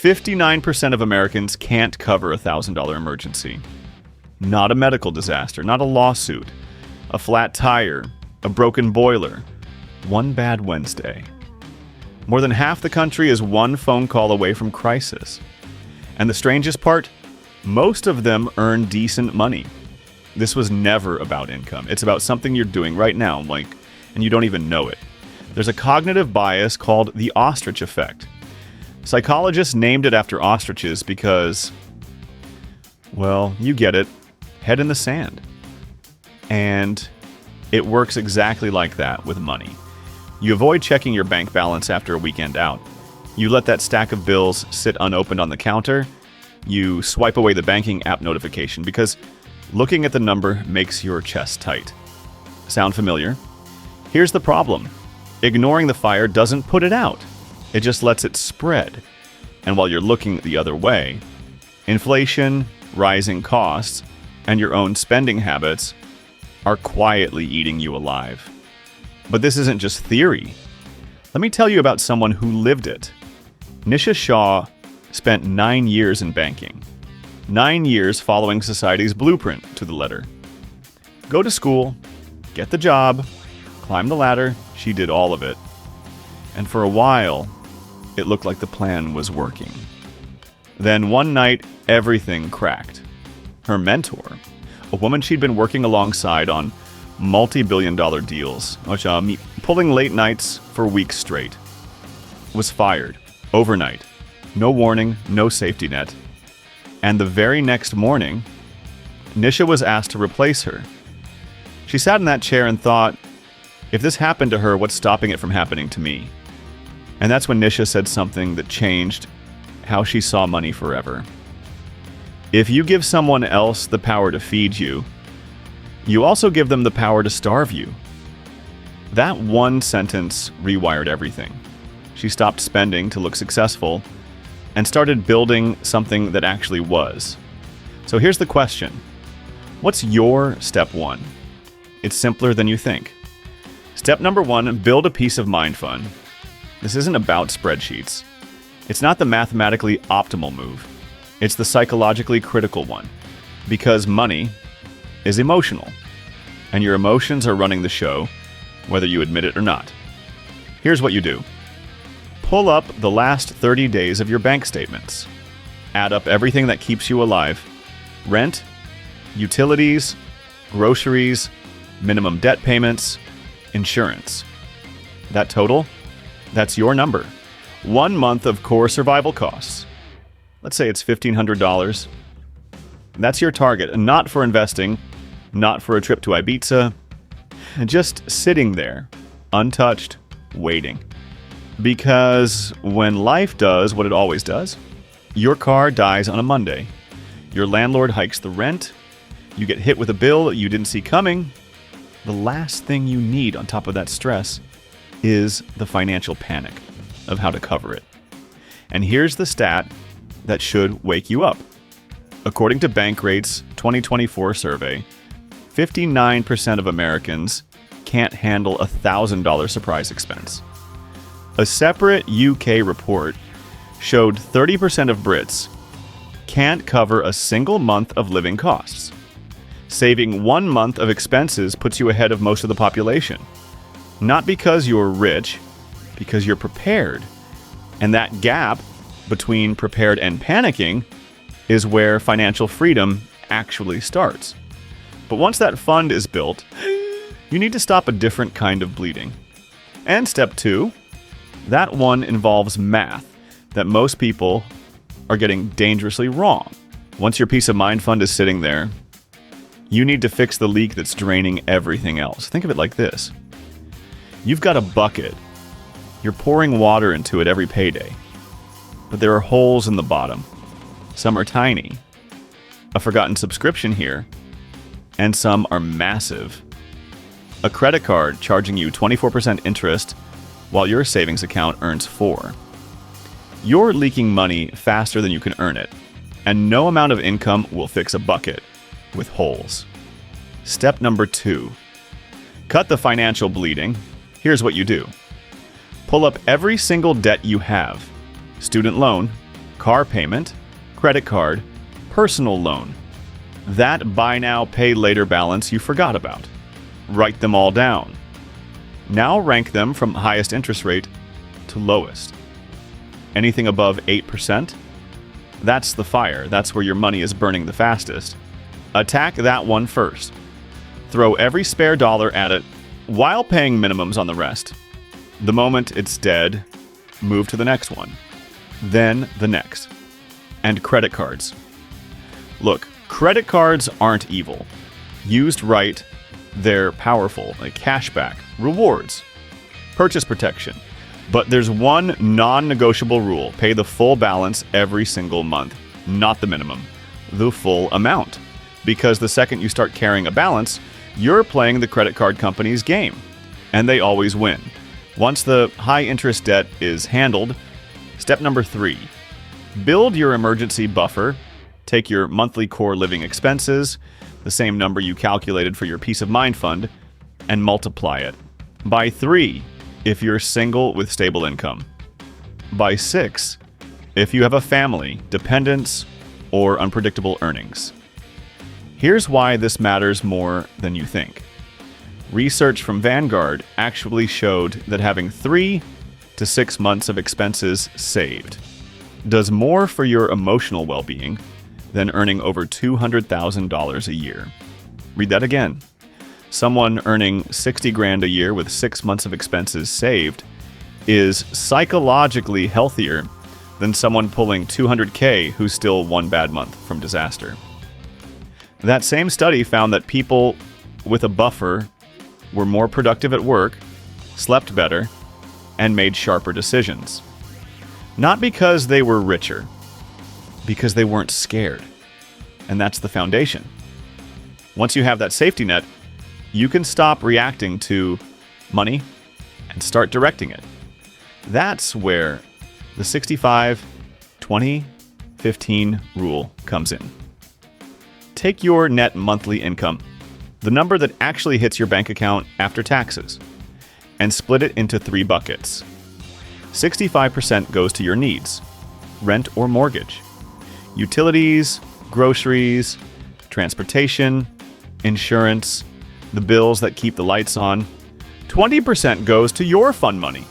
59% of Americans can't cover a $1,000 emergency. Not a medical disaster, not a lawsuit, a flat tire, a broken boiler, one bad Wednesday. More than half the country is one phone call away from crisis. And the strangest part, most of them earn decent money. This was never about income. It's about something you're doing right now, and you don't even know it. There's a cognitive bias called the Ostrich Effect. Psychologists named it after ostriches because, well, you get it, head in the sand. And it works exactly like that with money. You avoid checking your bank balance after a weekend out. You let that stack of bills sit unopened on the counter. You swipe away the banking app notification because looking at the number makes your chest tight. Sound familiar? Here's the problem. Ignoring the fire doesn't put it out. It just lets it spread. And while you're looking the other way, inflation, rising costs, and your own spending habits are quietly eating you alive. But this isn't just theory. Let me tell you about someone who lived it. Nisha Shah spent 9 years in banking. 9 years following society's blueprint to the letter. Go to school, get the job, climb the ladder. She did all of it. And for a while, it looked like the plan was working. Then one night, everything cracked. Her mentor, a woman she'd been working alongside on multi-billion-dollar deals, pulling late nights for weeks straight, was fired overnight. No warning, no safety net. And the very next morning, Nisha was asked to replace her. She sat in that chair and thought, if this happened to her, what's stopping it from happening to me? And that's when Nisha said something that changed how she saw money forever. If you give someone else the power to feed you, you also give them the power to starve you. That one sentence rewired everything. She stopped spending to look successful and started building something that actually was. So here's the question. What's your step one? It's simpler than you think. Step number 1, build a peace of mind fund. This isn't about spreadsheets. It's not the mathematically optimal move. It's the psychologically critical one. Because money is emotional. And your emotions are running the show, whether you admit it or not. Here's what you do. Pull up the last 30 days of your bank statements. Add up everything that keeps you alive. Rent, utilities, groceries, minimum debt payments, insurance. That total? That's your number. 1 month of core survival costs. Let's say it's $1,500. That's your target, and not for investing, not for a trip to Ibiza, just sitting there, untouched, waiting. Because when life does what it always does, your car dies on a Monday, your landlord hikes the rent, you get hit with a bill that you didn't see coming, the last thing you need on top of that stress is the financial panic of how to cover it. And here's the stat that should wake you up. According to Bankrate's 2024 survey, 59% of Americans can't handle a $1,000 surprise expense. A separate UK report showed 30% of Brits can't cover a single month of living costs. Saving 1 month of expenses puts you ahead of most of the population. Not because you're rich, because you're prepared. And that gap between prepared and panicking is where financial freedom actually starts. But once that fund is built, you need to stop a different kind of bleeding. And step 2, that one involves math that most people are getting dangerously wrong. Once your peace of mind fund is sitting there, you need to fix the leak that's draining everything else. Think of it like this. You've got a bucket. You're pouring water into it every payday. But there are holes in the bottom. Some are tiny. A forgotten subscription here. And some are massive. A credit card charging you 24% interest while your savings account earns 4%. You're leaking money faster than you can earn it. And no amount of income will fix a bucket with holes. Step number 2. Cut the financial bleeding. Here's what you do. Pull up every single debt you have. Student loan, car payment, credit card, personal loan. That buy now, pay later balance you forgot about. Write them all down. Now rank them from highest interest rate to lowest. Anything above 8%? That's the fire. That's where your money is burning the fastest. Attack that one first. Throw every spare dollar at it while paying minimums on the rest. The moment it's dead, move to the next one. Then the next. And credit cards. Look, credit cards aren't evil. Used right, they're powerful, like cashback, rewards, purchase protection. But there's one non-negotiable rule. Pay the full balance every single month, not the minimum, the full amount. Because the second you start carrying a balance, you're playing the credit card company's game, and they always win. Once the high-interest debt is handled, step number 3, build your emergency buffer. Take your monthly core living expenses, the same number you calculated for your peace of mind fund, and multiply it by 3 if you're single with stable income, by 6 if you have a family, dependents, or unpredictable earnings. Here's why this matters more than you think. Research from Vanguard actually showed that having 3 to 6 months of expenses saved does more for your emotional well-being than earning over $200,000 a year. Read that again. Someone earning $60,000 a year with 6 months of expenses saved is psychologically healthier than someone pulling $200K who's still one bad month from disaster. That same study found that people with a buffer were more productive at work, slept better, and made sharper decisions. Not because they were richer, because they weren't scared. And that's the foundation. Once you have that safety net, you can stop reacting to money and start directing it. That's where the 65-20-15 rule comes in. Take your net monthly income, the number that actually hits your bank account after taxes, and split it into 3 buckets. 65% goes to your needs, rent or mortgage, utilities, groceries, transportation, insurance, the bills that keep the lights on. 20% goes to your fun money,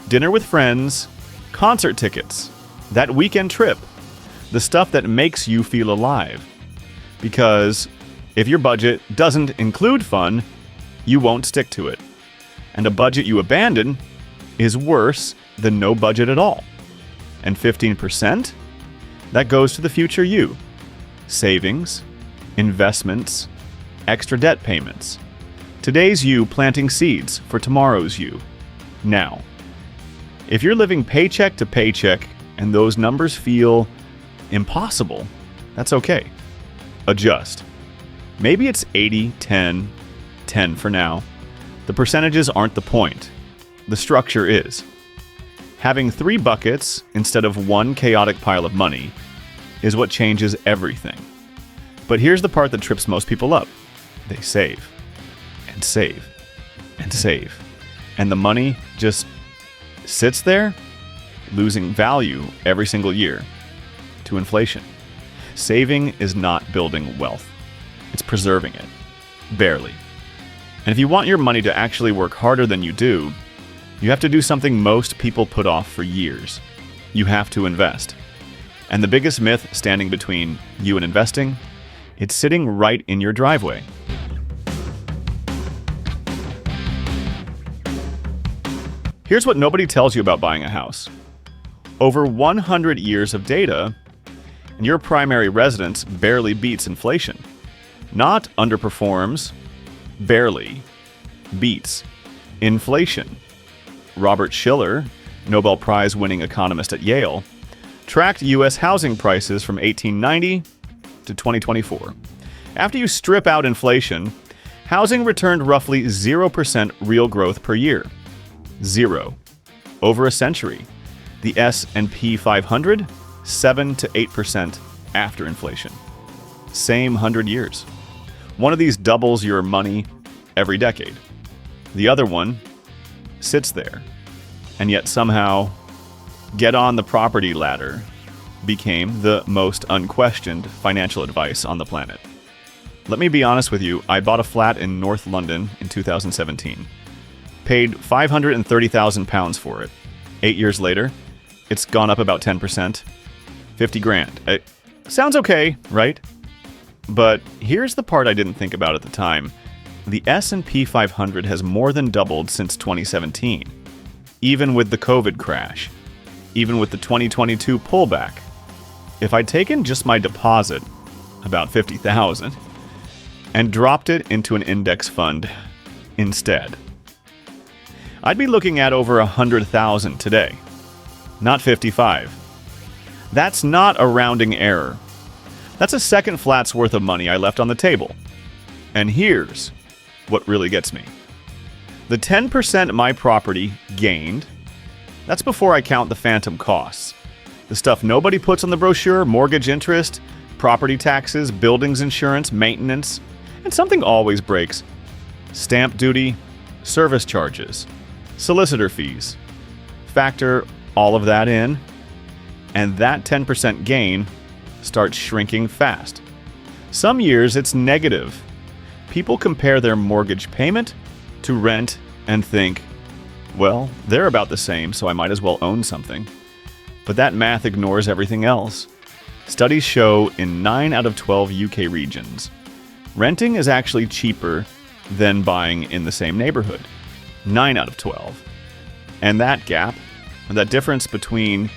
dinner with friends, concert tickets, that weekend trip, the stuff that makes you feel alive. Because if your budget doesn't include fun, you won't stick to it. And a budget you abandon is worse than no budget at all. And 15%? That goes to the future you. Savings, investments, extra debt payments. Today's you planting seeds for tomorrow's you. Now, if you're living paycheck to paycheck and those numbers feel impossible, that's okay. Adjust. Maybe it's 80, 10, 10 for now. The percentages aren't the point. The structure is. Having 3 buckets instead of one chaotic pile of money is what changes everything. But here's the part that trips most people up. They save, and save, and save. And the money just sits there, losing value every single year to inflation. Saving is not building wealth. It's preserving it. Barely. And if you want your money to actually work harder than you do, you have to do something most people put off for years. You have to invest. And the biggest myth standing between you and investing, it's sitting right in your driveway. Here's what nobody tells you about buying a house. Over 100 years of data, and your primary residence barely beats inflation. Not underperforms, barely beats inflation. Robert Shiller, Nobel Prize-winning economist at Yale, tracked U.S. housing prices from 1890 to 2024. After you strip out inflation, housing returned roughly 0% real growth per year. 0. Over a century. The S&P 500, 7 to 8% after inflation. Same 100 years. One of these doubles your money every decade. The other one sits there, and yet somehow get on the property ladder became the most unquestioned financial advice on the planet. Let me be honest with you, I bought a flat in North London in 2017. Paid £530,000 for it. 8 years later, it's gone up about 10%. 50 grand. It sounds okay, right? But here's the part I didn't think about at the time. The S&P 500 has more than doubled since 2017. Even with the COVID crash. Even with the 2022 pullback. If I'd taken just my deposit, about $50,000, and dropped it into an index fund instead, I'd be looking at over $100,000 today, not 55. That's not a rounding error. That's a second flat's worth of money I left on the table. And here's what really gets me. The 10% my property gained, that's before I count the phantom costs. The stuff nobody puts on the brochure: mortgage interest, property taxes, buildings insurance, maintenance, and something always breaks: stamp duty, service charges, solicitor fees. Factor all of that in, and that 10% gain starts shrinking fast. Some years it's negative. People compare their mortgage payment to rent and think, well, they're about the same, so I might as well own something. But that math ignores everything else. Studies show in 9 out of 12 UK regions, renting is actually cheaper than buying in the same neighborhood. 9 out of 12. And that gap, that difference between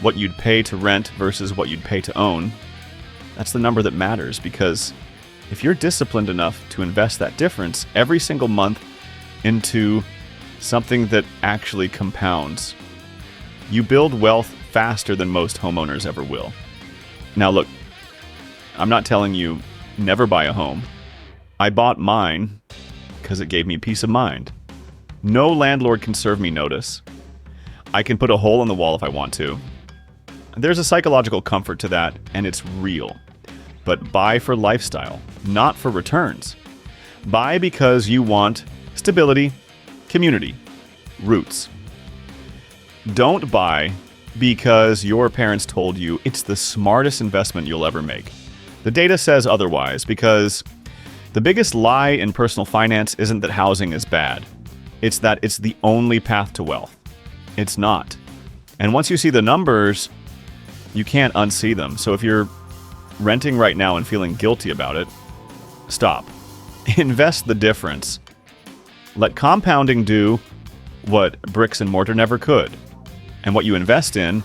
what you'd pay to rent versus what you'd pay to own, that's the number that matters, because if you're disciplined enough to invest that difference every single month into something that actually compounds, you build wealth faster than most homeowners ever will. Now look, I'm not telling you never buy a home. I bought mine because it gave me peace of mind. No landlord can serve me notice. I can put a hole in the wall if I want to. There's a psychological comfort to that, and it's real. But buy for lifestyle, not for returns. Buy because you want stability, community, roots. Don't buy because your parents told you it's the smartest investment you'll ever make. The data says otherwise, because the biggest lie in personal finance isn't that housing is bad. It's that it's the only path to wealth. It's not. And once you see the numbers, you can't unsee them. So if you're renting right now and feeling guilty about it, stop. Invest the difference. Let compounding do what bricks and mortar never could. And what you invest in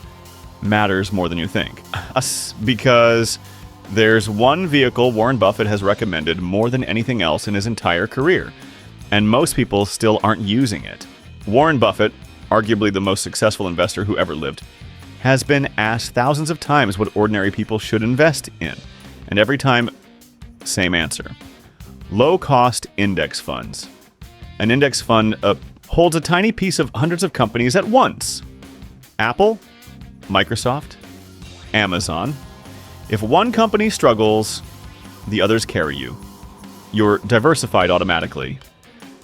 matters more than you think. Because there's one vehicle Warren Buffett has recommended more than anything else in his entire career, and most people still aren't using it. Warren Buffett, arguably the most successful investor who ever lived, has been asked thousands of times what ordinary people should invest in. And every time, same answer. Low-cost index funds. An index fund holds a tiny piece of hundreds of companies at once. Apple, Microsoft, Amazon. If one company struggles, the others carry you. You're diversified automatically.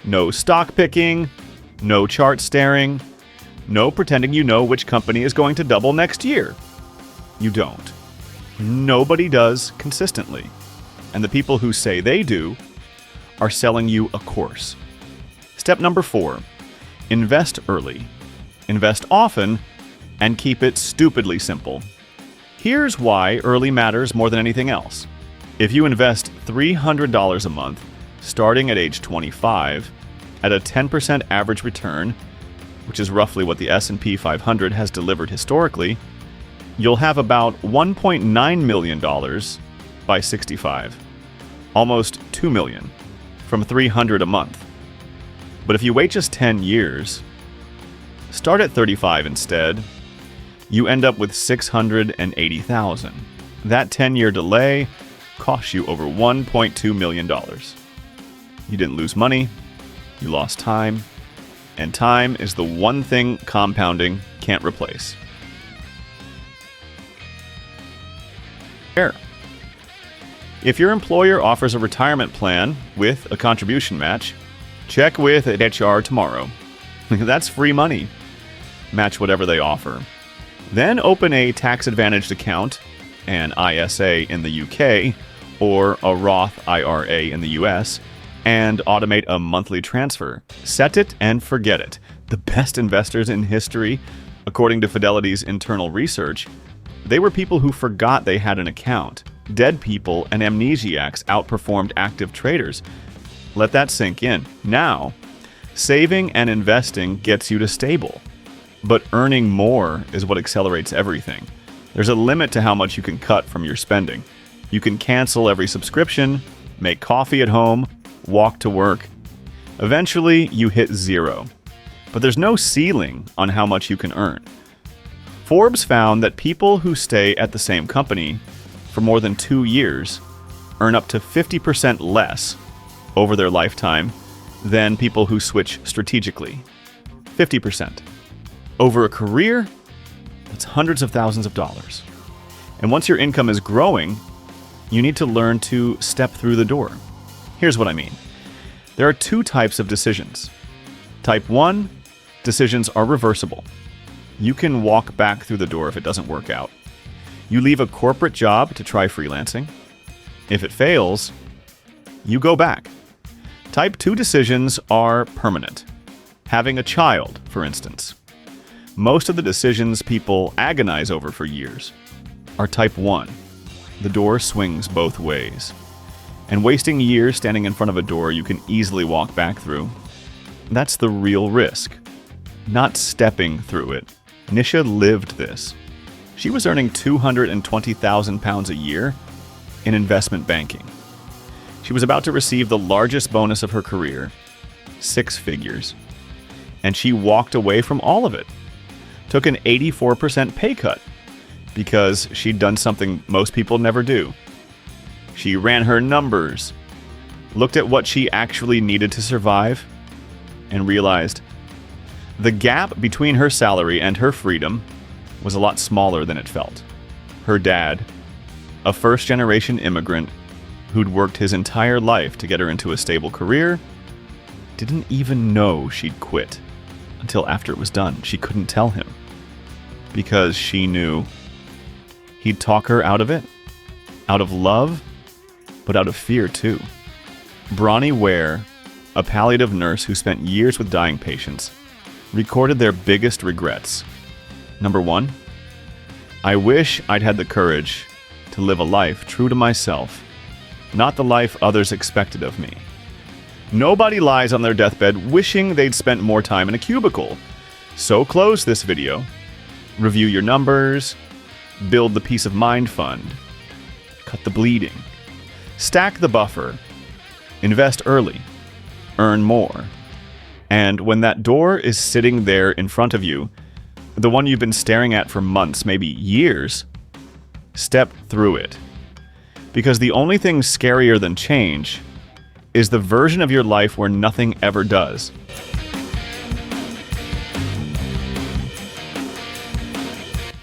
No stock picking, no chart staring, no pretending you know which company is going to double next year. You don't. Nobody does consistently. And the people who say they do are selling you a course. Step number 4, invest early. Invest often and keep it stupidly simple. Here's why early matters more than anything else. If you invest $300 a month, starting at age 25, at a 10% average return, which is roughly what the S&P 500 has delivered historically, you'll have about $1.9 million by 65. Almost $2 million from $300 a month. But if you wait just 10 years, start at 35 instead, you end up with $680,000. That 10-year delay cost you over $1.2 million. You didn't lose money, you lost time, and time is the one thing compounding can't replace. Ware. If your employer offers a retirement plan with a contribution match, check with HR tomorrow. That's free money. Match whatever they offer. Then open a tax-advantaged account, an ISA in the UK, or a Roth IRA in the US, and automate a monthly transfer. Set it and forget it. The best investors in history, according to Fidelity's internal research, they were people who forgot they had an account. Dead people and amnesiacs outperformed active traders. Let that sink in. Now, saving and investing gets you to stable. But earning more is what accelerates everything. There's a limit to how much you can cut from your spending. You can cancel every subscription, make coffee at home, walk to work. Eventually, you hit zero. But there's no ceiling on how much you can earn. Forbes found that people who stay at the same company for more than 2 years earn up to 50% less over their lifetime than people who switch strategically. 50%. Over a career, that's hundreds of thousands of dollars. And once your income is growing, you need to learn to step through the door. Here's what I mean. There are 2 types of decisions. Type 1, decisions are reversible. You can walk back through the door if it doesn't work out. You leave a corporate job to try freelancing. If it fails, you go back. Type 2 decisions are permanent. Having a child, for instance. Most of the decisions people agonize over for years are type 1. The door swings both ways. And wasting years standing in front of a door you can easily walk back through, that's the real risk. Not stepping through it. Nisha lived this. She was earning £220,000 a year in investment banking. She was about to receive the largest bonus of her career, 6 figures. And she walked away from all of it. Took an 84% pay cut because she'd done something most people never do. She ran her numbers, looked at what she actually needed to survive, and realized the gap between her salary and her freedom was a lot smaller than it felt. Her dad, a first-generation immigrant who'd worked his entire life to get her into a stable career, didn't even know she'd quit until after it was done. She couldn't tell him because she knew he'd talk her out of it, out of love, but out of fear too. Bronnie Ware, a palliative nurse who spent years with dying patients, recorded their biggest regrets. Number 1, I wish I'd had the courage to live a life true to myself, not the life others expected of me. Nobody lies on their deathbed wishing they'd spent more time in a cubicle. So close this video. Review your numbers, build the peace of mind fund, cut the bleeding, stack the buffer, invest early, earn more. And when that door is sitting there in front of you, the one you've been staring at for months, maybe years, step through it. Because the only thing scarier than change is the version of your life where nothing ever does.